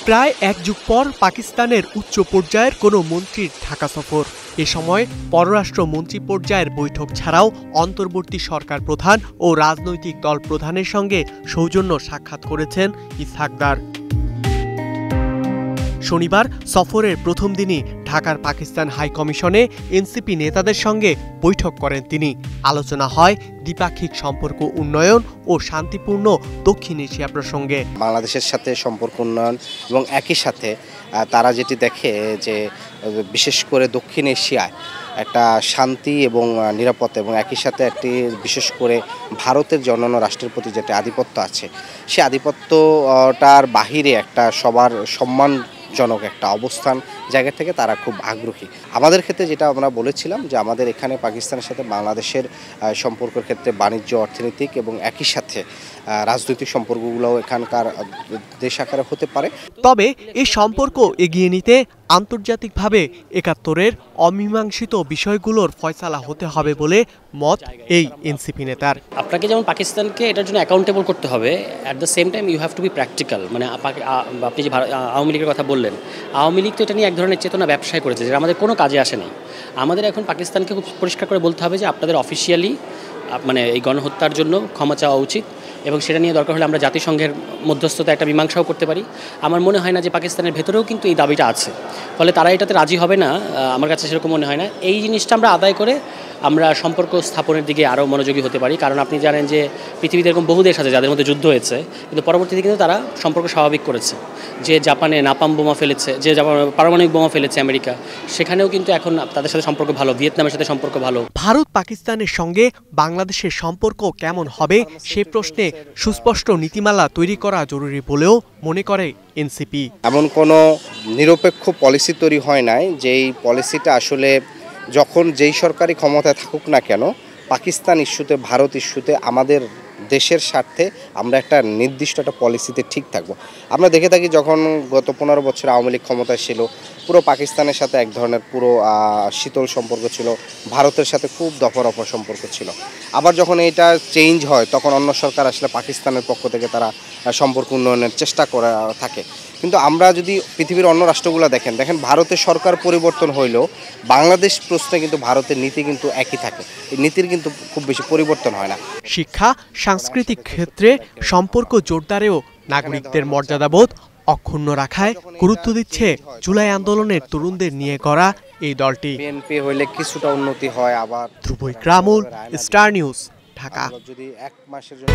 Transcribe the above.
প্রায় এক যুগ পর পাকিস্তানের উচ্চ পর্যায়ের কোনো মন্ত্রীর ঢাকা সফর। এ সময় পররাষ্ট্র মন্ত্রী পর্যায়ের বৈঠক ছাড়াও অন্তর্বর্তী সরকার প্রধান ও রাজনৈতিক দল প্রধানের সঙ্গে সৌজন্য সাক্ষাৎ করেছেন ইসহাকদার। শনিবার সফরের প্রথম দিনই ঢাকার পাকিস্তান হাইকমিশনে এনসিপি নেতাদের সঙ্গে বৈঠক করেন তিনি। আলোচনা হয় দ্বিপাক্ষিক সম্পর্ক উন্নয়ন ও শান্তিপূর্ণ দক্ষিণ এশিয়া প্রসঙ্গে। বাংলাদেশের সাথে সম্পর্ক উন্নয়ন এবং একই সাথে তারা যেটি দেখে যে বিশেষ করে দক্ষিণ এশিয়ায় একটা শান্তি এবং নিরাপত্তা এবং একই সাথে একটি বিশেষ করে ভারতের যে অন্যান্য রাষ্ট্রের প্রতি যেটা আধিপত্য আছে সে আধিপত্যটার বাহিরে একটা সবার সম্মানজনক একটা অবস্থান জায়গা থেকে তারা খুব আগ্রহী। আমাদের ক্ষেত্রে যেটা আমরা বলেছিলাম যে আমাদের এখানে পাকিস্তানের সাথে বাংলাদেশের সম্পর্কের ক্ষেত্রে বাণিজ্য অর্থনৈতিক এবং একই সাথে রাজনৈতিক সম্পর্কগুলোও এখানকার দেশ আকারে হতে পারে। তবে এই সম্পর্ক এগিয়ে নিতে আন্তর্জাতিকভাবে ৭১-এর অমীমাংসিত বিষয়গুলোর ফয়সালা হতে হবে বলে মত এই এনসিপি নেতার। আপনাকে যেমন পাকিস্তানকে এটার জন্য অ্যাকাউন্টেবল করতে হবে, at the same time you have to be practical. মানে আপনি যে আওয়ামী লীগের কথা বললেন, আওয়ামী লীগ তো এটা নিয়ে এক ধরনের চেতনা ব্যবসায় করেছে যেটা আমাদের কোনো কাজে আসে না। আমাদের এখন পাকিস্তানকে খুব পরিষ্কার করে বলতে হবে যে আপনাদের অফিসিয়ালি মানে এই গণহত্যার জন্য ক্ষমা চাওয়া উচিত এবং সেটা নিয়ে দরকার হলে আমরা জাতিসংঘের মধ্যস্থতা একটা মীমাংসাও করতে পারি। আমার মনে হয় না যে পাকিস্তানের ভেতরেও কিন্তু এই দাবিটা আছে, ফলে তারা এটাতে রাজি হবে না, আমার কাছে সেরকম মনে হয় না। এই জিনিসটা আমরা আদায় করে আমরা সম্পর্ক স্থাপনের দিকে আরও মনোযোগী হতে পারি। কারণ আপনি জানেন যে পৃথিবীতে এরকম বহু দেশ আছে যাদের মধ্যে যুদ্ধ হয়েছে, কিন্তু পরবর্তীতে কিন্তু তারা সম্পর্ক স্বাভাবিক করেছে। যে জাপানে নাপাম বোমা ফেলেছে, যে পারমাণবিক বোমা ফেলেছে আমেরিকা, সেখানেও কিন্তু এখন তাদের সাথে সম্পর্ক ভালো, ভিয়েতনামের সাথে সম্পর্ক ভালো। ভারত পাকিস্তানের সঙ্গে বাংলাদেশের সম্পর্ক কেমন হবে সে প্রশ্নে সুস্পষ্ট নীতিমালা তৈরি করা জরুরি বলেও মনে করে এনসিপি। এমন কোনো নিরপেক্ষ পলিসি তৈরি হয় নাই যেই পলিসিটা আসলে যখন যেই সরকারি ক্ষমতায় থাকুক না কেন পাকিস্তান ইস্যুতে, ভারত ইস্যুতে আমাদের দেশের স্বার্থে আমরা একটা নির্দিষ্ট একটা পলিসিতে ঠিক থাকবো। আমরা দেখে থাকি যখন গত ১৫ বছর আওয়ামী লীগ ক্ষমতায় ছিল, পুরো পাকিস্তানের সাথে এক ধরনের পুরো শীতল সম্পর্ক ছিল, ভারতের সাথে খুব দফারফা সম্পর্ক ছিল। আবার যখন এটা চেঞ্জ হয় তখন অন্য সরকার আসলে পাকিস্তানের পক্ষ থেকে তারা সম্পর্ক উন্নয়নের চেষ্টা করা থাকে। কিন্তু আমরা যদি পৃথিবীর অন্য রাষ্ট্রগুলো দেখেন ভারতের সরকার পরিবর্তন হইলেও বাংলাদেশ প্রশ্নে কিন্তু ভারতের নীতি কিন্তু একই থাকে, এই নীতির কিন্তু খুব বেশি পরিবর্তন হয় না। শিক্ষা, সাংস্কৃতিক ক্ষেত্রে সম্পর্ক জোরদারেও নাগরিকদের মর্যাদাবোধ অক্ষুণ্ণ রাখায় গুরুত্ব দিচ্ছে জুলাই আন্দোলনের তরুণদের নিয়ে গড়া এই দলটি। বিএনপি হইলে কিছুটা উন্নতি হয়। আবার ধ্রুব ইকরামুল, স্টার নিউজ, ঢাকা। যদি ১ মাসের জন্য